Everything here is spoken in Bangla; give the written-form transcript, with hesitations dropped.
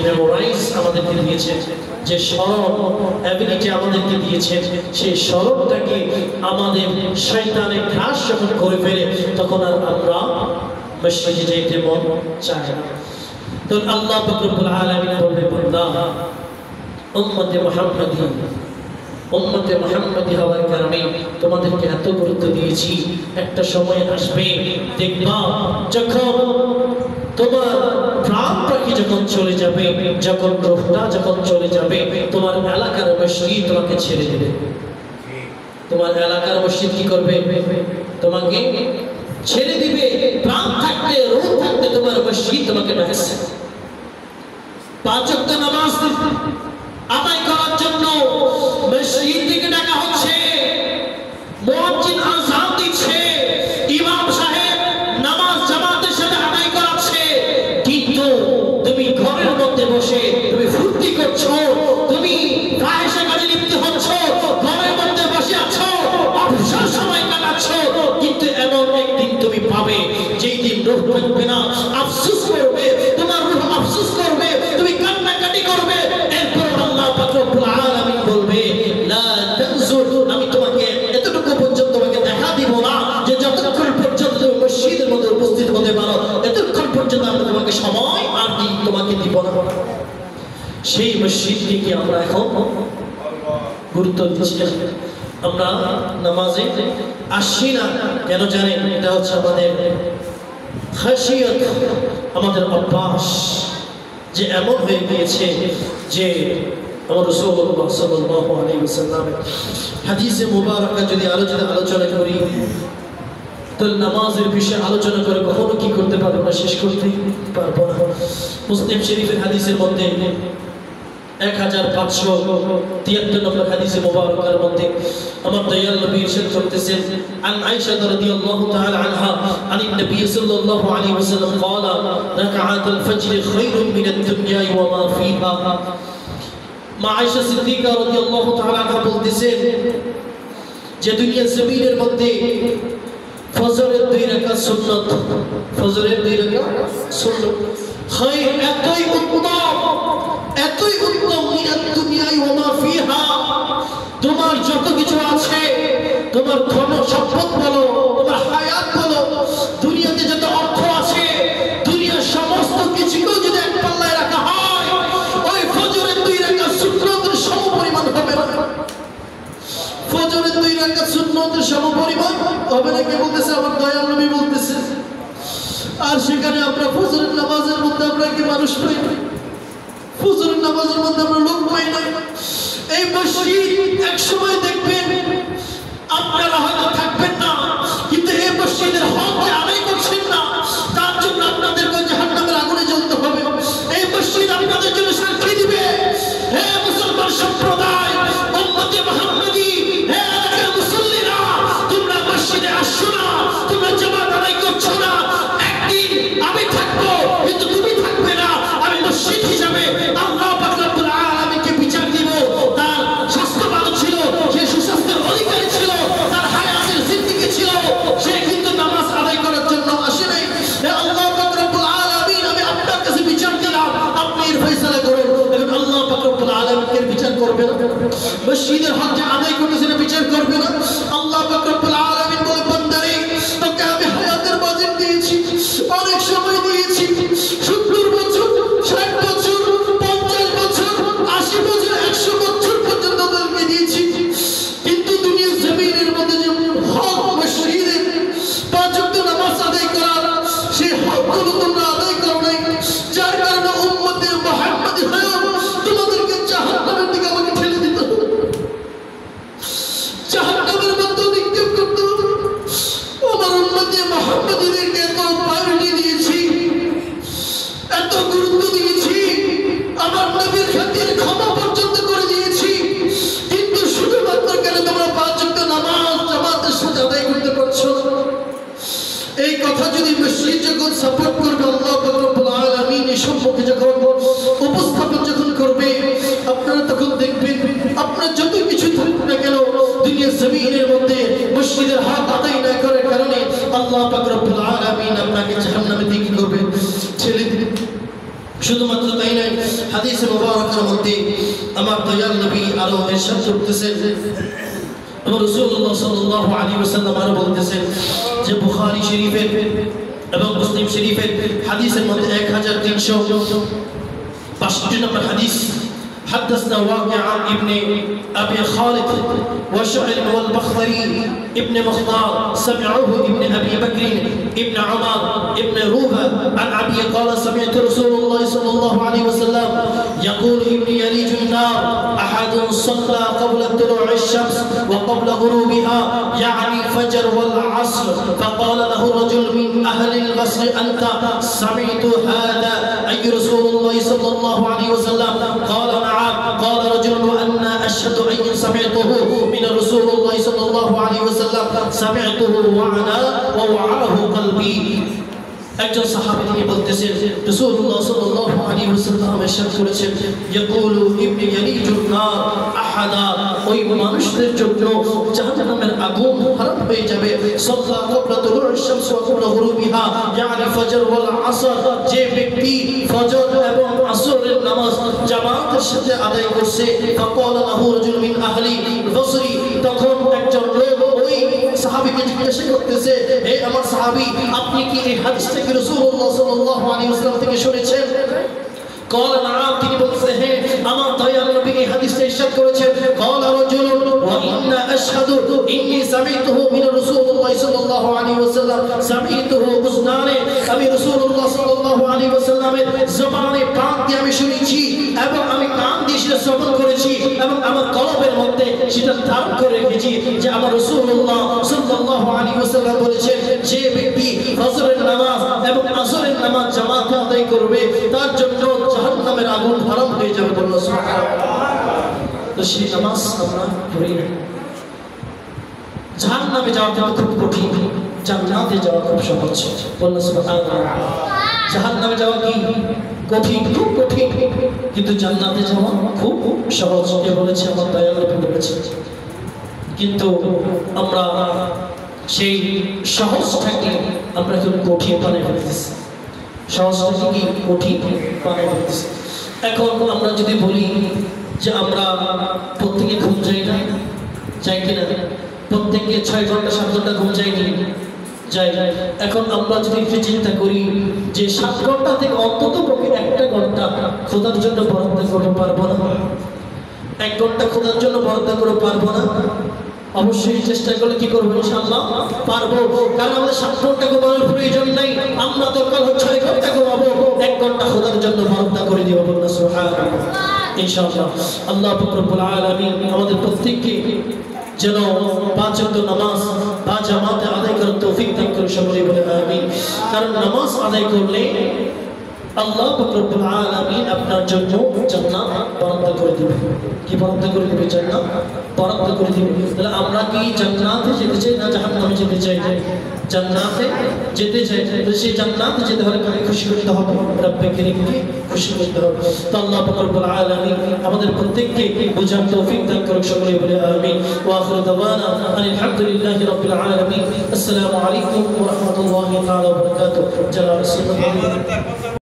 মেমোরাইজ আমাদেরকে দিয়েছেন, যে স্মরণ অ্যাবিলিটি আমাদেরকে দিয়েছেন, সেই স্মরণটাকে আমাদের শয়তানে গ্রাস যখন করে ফেলে তখন আর আমরা মসজিদে যেতে মন চায় না। তখন আল্লাহ পাক রব্বুল আলামিন বলবে, বান্দা উম্মতে মুহাম্মাদি হওয়ার কারণে তোমাদেরকে এত গুরুত্ব দিয়েছি। একটা সময় আসবে দেখবা যখন তোমার প্রাণ পাখি যখন চলে যাবে, যখন রূহটা যখন চলে যাবে, তোমার এলাকার মসজিদ তোমাকে ছেড়ে দেবে। তোমার এলাকার মসজিদ কি করবে? তোমাকে ছেড়ে দিবে। প্রাণ থাকতে রূহ থাকতে তোমার মসজিদ তোমাকে ডাকছে। 5 ওয়াক্ত নামাজ আদায় করার জন্য মসজিদ থেকে ডাকা হচ্ছে, মুয়াজ্জিন আযান দিচ্ছে, ইমাম সাহেব নামাজ জামাতের সাথে আদায় করাচ্ছে, কিন্তু তুমি ঘরের মধ্যে বসে তুমি ফুর্তি করছো, তুমি ফাহিশা কাজে লিপ্ত হচ্ছ, ঘরের মধ্যে বসে আছো, অবসর সময় কাটাচ্ছো। কিন্তু এমন একদিন তুমি পাবে যেই দিন রূহ থাকবে না, আফসোস করবে, তোমার রূহ আফসোস করবে, তুমি কান্নাকাটি করবে। এরপর আল্লাহ পাক রব্বুল আলামিন বলবে, লা তানজুর, আমি তোমাকে এতটুকু পর্যন্ত তোমাকে দেখা দিব না যে যতক্ষণ পর্যন্ত তুমি মসজিদের মধ্যে উপস্থিত হতে পারো, এতক্ষণ পর্যন্ত আমরা তোমাকে সময় আর কি তোমাকে দিব না। সেই মসজিদকে কি আমরা এখন গুরুত্ব দিচ্ছি? আমরা নামাজে আসি না কেন জানেন? এটা হচ্ছে আমাদের খাসিয়ত, আমাদের অভ্যাস, যে এমন হয়ে গিয়েছে যে আমার রাসূলুল্লাহ সাল্লাল্লাহু আলাইহি ওয়াসাল্লামের হাদিসে মুবারাকা যদি আলোচনা করি, তো নামাজের বিষয়ে আলোচনা করে কখনো কি করতে পারবো না, শেষ করতে পারবো না। মুসলিম শরীফের হাদিসের মধ্যে 1573 নম্বর হাদিসে মুবারাকার মধ্যে আমার দয়াল নবী ইরশাদ করতেছেন, আন আয়েশা রাদিয়াল্লাহু তাআলা আনহা আনিন নবী সাল্লাল্লাহু আলাইহি ওয়াসাল্লাম ক্বালা রাকাআতুল ফজর খায়রুম মিনাদ দুনিয়া ওয়া মা ফিহা। মা আয়েশা সিদ্দিকা রাদিয়াল্লাহু তাআলা আনহা বলতেছেন যে দুনিয়া জমিনের মধ্যে ফজরের 2 রাকাত সুন্নাত, ফজরের 2 রাকাত সুন্নাত খায়র এতই উত্তম মিনাদ দুনিয়া ওয়া মা ফিহা। তোমার যত কিছু আছে, তোমার ধন সম্পদ বলো, তোমার হায়াত বলো, দুনিয়াতে যত অর্থ আছে, দুনিয়ার সমস্ত কিছুকে যদি এক পাল্লায় রাখা হয়, ওই ফজরের 2 রাকাত সুন্নতের সমপরিমাণ হবে না। ফজরের 2 রাকাত সুন্নতের সমপরিমাণ হবে না। কে বলতেছে? আমার দয়াল নবী বলতেছে। আর সেখানে আমরা ফজরের নামাজের মধ্যে আমরা কি মানুষ পাই না? ফজরের নামাজের মধ্যে আমরা লোক পাই না। এই মসজিদ এক সময় দেখবেন আপনারা হয়তো থাকবেন না, কিন্তু এই মসজিদের হক আদায় করছেন না, তার জন্য আপনাদেরকে জাহান্নামের আগুনে জ্বলতে হবে। এই মসজিদ আপনাদের জন্য সাক্ষী দিবে, হে মুসলমান সম্প্রদায়, উম্মতে মুহাম্মাদি, হে এলাকার মুসল্লিরা, তোমরা মসজিদে আসছো না, তোমরা জামাত আদায় করছো না। একদিন আমি থাকবো, কিন্তু তুমি থাকবে না। আমি মসজিদ হিসাবে আল্লাহ পাক রব্বুল আলামিনকে বিচার দিব। তার স্বাস্থ্য ভালো ছিল, সে সুস্বাস্থ্যের অধিকারী ছিল, তার হায়াতের জিন্দেগি ছিল, সে কিন্তু নামাজ আদায় করার জন্য আসে নাই। হে আল্লাহ পাক রব্বুল আলামিন, আমি আপনার কাছে বিচার দিলাম, আপনি এর ফয়সালা করুন। এখন আল্লাহ পাক রব্বুল আলামিনকে বিচার করবে না, মসজিদের হক যে আদায় করতেছে না বিচার করবে না। আল্লাহ পাক রব্বুল আলামিন বলে, বান্দারে তোকে আমি হায়াতের বাজেট দিয়েছি, অনেক সময় দিয়েছি, 70 বছর, 60 বছর, 50 বছর, 80 বছর, 100 বছর পর্যন্ত তোকে দিয়েছি, কিন্তু দুনিয়ার জমিনের মধ্যে যে হক মসজিদের 5 ওয়াক্ত নামাজ আদায় করার, সেই হকগুলো তোমরা আদায় করো নাই, যার কারণে উম্মতে মুহাম্মাদি হয়েও তোমাদেরকে জাহান্নামের দিকে আমাকে ঠেলে দিতে হবে, জাহান্নামের মধ্যে নিক্ষেপ করতে হাদিস মুবারকের মধ্যে আমার দয়াল নবী আরো ইরশাদ করতেছেন এবং রাসূলুল্লাহ সাল্লাল্লাহু আলাইহি ওয়াসাল্লাম আরো বলতেছেন যে বুখারী শরীফের এবং মুসলিম শরীফের হাদিসের মধ্যে 1362 নম্বর হাদিস حدثنا واقع عن ابن أبي خالد وشعر والبخاري ابن مختار سمعوه ابن أبي بكر ابن عمر ابن روبة عن أبي قال سمعت رسول الله صلى الله عليه وسلم يقول ابن يليج النار أحد صلى قبل طلوع الشمس وقبل غروبها يعني فجر والعصر فقال له رجل من أهل البصر أنت سمعت هذا أي رسول الله صلى الله عليه وسلم قال نعم قال رجل وأنا أشهد أن سمعته من رسول الله صلى الله عليه وسلم سمعته ووعاه قلبي একজন সাহাবী তিনি বলতেছেন রাসূলুল্লাহ সাল্লাল্লাহু আলাইহি ওয়াসাল্লাম ইরশাদ করেছেন ইয়াকুলু ইবনে ইয়ালিজুন নার আহাদা ওই মানুষদের জন্য জাহান্নামের আগুন হারাম হয়ে যাবে সাল্লা ক্বাবলা তুলু'আশ শামস ওয়া ক্বাবলা গুরুবিহা ইয়ানি ফজর ওয়াল আসর যে ব্যক্তি ফজর এবং আসরের নামাজ জামাতের সাথে আদায় করছে ফাকালা লাহু রাজুল মিন আহলি বসরি তখন একজন লোক ওই সাহাবীকে জিজ্ঞাসা করতেছে হে আমার সাহাবী আপনি কি এই হাদিসটা কি রাসূলুল্লাহ সাল্লাল্লাহু আলাইহি ওয়াসাল্লাম থেকে শুনেছেন قال نعم তিনি বলছে হ্যাঁ আমার দয়াল নবী এই হাদিসটা ইরশাদ করেছেন قال رجل وان اشهد اني سمعته من رسول الله صلى الله عليه وسلم سمعته بزنانه আমি রাসূলুল্লাহ সাল্লাল্লাহু আলাইহি ওয়াসাল্লামের জবানে পাক দিয়ে আমি শুনেছি এবং আমি কান দিয়ে সেটা শ্রবণ করেছি এবং আমার কলবের মধ্যে সেটা ধারণ করে রেখেছি যে আমার রাসূলুল্লাহ সাল্লাল্লাহু আলাইহি ওয়াসাল্লাম বলেছেন যে ব্যক্তি ফজরের নামাজ এবং আসরের নামাজ জামাতে আদায় করবে তার জন্য জাহান্নামের আগুন হারাম হয়ে যাবে বললো সুবহানাল্লাহ তো সেই নামাজ আমরা পড়ি না জাহান্নামে যাওয়াটা খুব কঠিন জান্নাতে যাওয়া খুব সহজ বললো সুবহানাল্লাহ জাহান্নামে যাওয়া কি কঠিন খুব কঠিন কিন্তু জান্নাতে যাওয়া খুব সহজ কে বলেছে আমার দয়াল নবী বলেছেন কিন্তু আমরা সেই সহজটাকে আমরা কেউ কঠিন বানিয়ে ফেলতেছি সহজটাকে কি কঠিন বানিয়ে ফেলতেছি এখন আমরা যদি বলি যে আমরা প্রত্যেকে ঘুম যাই না যাই কিনা প্রত্যেকে 6 ঘন্টা 7 ঘন্টা ঘুম যাইনি যাই এখন আমরা যদি একটু চিন্তা করি যে 7 ঘন্টা থেকে অন্তত পক্ষে 1 ঘন্টা খোদার জন্য বরাদ্দ করতে পারবো না 1 ঘন্টা খোদার জন্য বরাদ্দ করতে পারবো না অবশ্যই চেষ্টা করলে কি করবো ইনশাআল্লাহ পারবো কারণ আমাদের 7 ঘন্টা ঘুমানোর প্রয়োজন নাই আমরা তো কাল 6 ঘন্টা ঘুমাবো 1 ঘন্টা খোদার জন্য বরাদ্দ করে দিব বলনা সুবহানাল্লাহ ইনশাআল্লাহ আল্লাহ পাক রব্বুল আলামিন আমাদের প্রত্যেককে যেন 5 ওয়াক্ত নামাজ বা জামাতে আদায় করার তৌফিক দান করুন সকলে বলে আমিন কারণ নামাজ আদায় করলে আল্লাহ পাক রব্বুল আলামিন আপনার জন্য জান্নাত বরাদ্দ করে দিবেন কি বরাদ্দ করে দিবেন জান্নাত বরাদ্দ করে দিবেন তাহলে আমরা কি জান্নাতে যেতে চাই না জাহান্নামে যেতে চাই জান্নাতে যেতে চাই তাহলে সেই জান্নাতে যেতে হলে কাকে খুশি করতে হবে রব্বে কারীমকে খুশি করতে হবে তো আল্লাহ পাক রব্বুল আলামিন আমাদের প্রত্যেককে বোঝার তৌফিক দান করুন সকলে বলে আমিন ওয়া আখিরু দাওয়ানা আলহামদুলিল্লাহি রাব্বিল আলামিন আসসালামু আলাইকুম ওয়া রাহমাতুল্লাহি তাআলা ওয়া বারাকাতুহু জানাব রাসূলুল্লাহ